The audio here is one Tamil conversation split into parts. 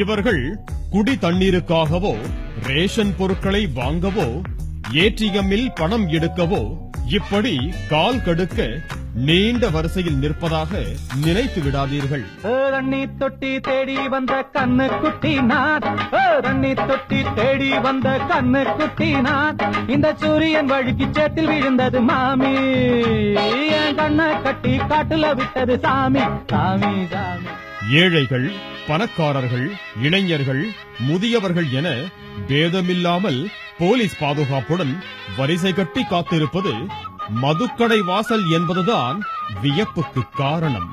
இவர்கள் குடி தண்ணீருக்காகவோ ரேஷன் பொருட்களை வாங்கவோ ஏடிஎம்மில் பணம் எடுக்கவோ இப்படி கால் கடுக்க நீண்ட வரிசையில் நிற்பதாக நினைத்து விடாதீர்கள். தண்ணீர் தொட்டி தேடி வந்த கண்ணு குட்டி நான், தண்ணீர் தொட்டி தேடி வந்த கண்ணு குட்டி நான், இந்த சூரியன் வழுக்கி சேத்தில் விழுந்தது மாமி, என் கண்ணை கட்டி காட்டுல விட்டது சாமி சாமி சாமி. ஏழைகள், பணக்காரர்கள், இளைஞர்கள், முதியவர்கள் என பேதமில்லாமல் போலீஸ் பாதுகாப்புடன் வரிசை கட்டி காத்திருப்பது மதுக்கடை வாசல் என்பதுதான் வியப்புக்கு காரணம்.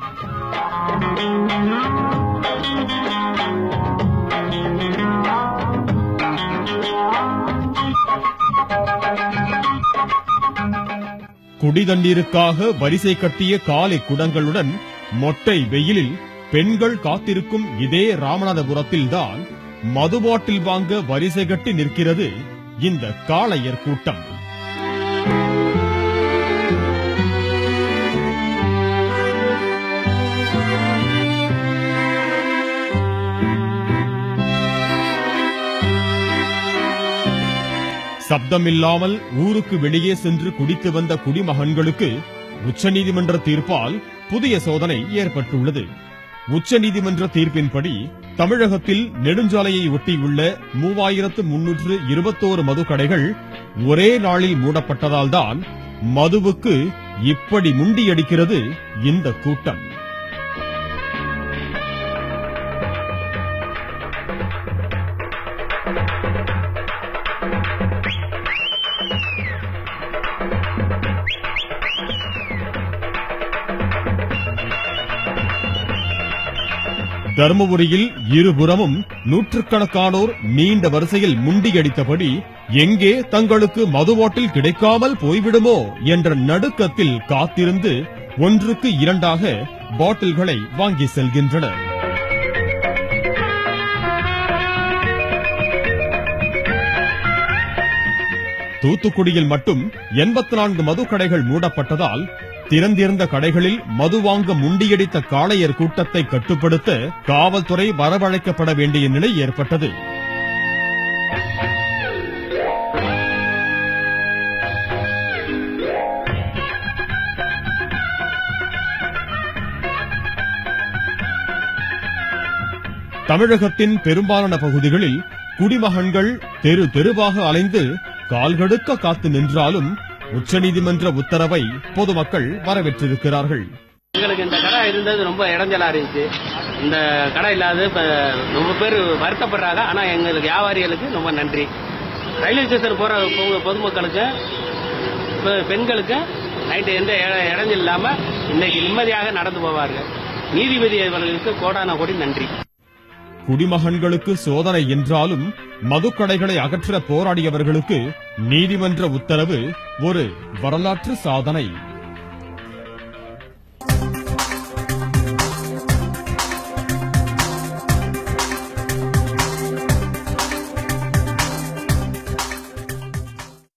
குடிதண்ணீருக்காக வரிசை கட்டிய காலை குடங்களுடன் மொட்டை வெயிலில் பெண்கள் காத்திருக்கும் இதே ராமநாதபுரத்தில்தான் மது பாட்டில் வாங்க வரிசை கட்டி நிற்கிறது இந்த காளையர் கூட்டம். சப்தமில்லாமல் ஊருக்கு வெளியே சென்று குடித்து வந்த குடிமகன்களுக்கு உச்சநீதிமன்ற தீர்ப்பால் புதிய சோதனை ஏற்பட்டுள்ளது. உச்சநீதிமன்ற தீர்ப்பின்படி தமிழகத்தில் நெடுஞ்சாலையை ஒட்டியுள்ள 3321 மதுக்கடைகள் ஒரே நாளில் மூடப்பட்டதால்தான் மதுவுக்கு இப்படி முண்டியடிக்கிறது இந்த கூட்டம். தர்மபுரியில் இருபுறமும் நூற்றுக்கணக்கானோர் நீண்ட வரிசையில் முண்டியடித்தபடி எங்கே தங்களுக்கு மது பாட்டில் கிடைக்காமல் போய்விடுமோ என்ற நடுக்கத்தில் காத்திருந்து ஒன்றுக்கு இரண்டாக பாட்டில்களை வாங்கி செல்கின்றனர். தூத்துக்குடியில் மட்டும் 84 மதுக்கடைகள் மூடப்பட்டதால் திறந்திருந்த கடைகளில் மது வாங்க முண்டியடித்த காளையர் கூட்டத்தை கட்டுப்படுத்த காவல்துறை வரவழைக்கப்பட வேண்டிய நிலை ஏற்பட்டது. தமிழகத்தின் பெரும்பாலான பகுதிகளில் குடிமகன்கள் தெரு தெருவாக அலைந்து கால்கடுக்க காத்து நின்றாலும் உச்சநீதிமன்ற உத்தரவை பொதுமக்கள் வரவேற்றிருக்கிறார்கள். எங்களுக்கு இந்த கடை இருந்தது ரொம்ப இடைஞ்சலா இருந்துச்சு. இந்த கடை இல்லாத ரொம்ப பேர் வருத்தப்படுறாங்க. ஆனா எங்களுக்கு வியாபாரிகளுக்கு ரொம்ப நன்றி. ரயில்வே ஸ்டேஷன் போற பொதுமக்களுக்கு, பெண்களுக்கு நைட்டு எந்த இடைஞ்சல் இல்லாம இன்னைக்கு நிம்மதியாக நடந்து போவார்கள். நீதிபதி அவர்களுக்கு கோடான கோடி நன்றி. குடிமகன்களுக்கு சோதனை என்றாலும் மதுக்கடைகளை அகற்ற போராடியவர்களுக்கு நீதிமன்ற உத்தரவு ஒரு வரலாற்று சாதனை.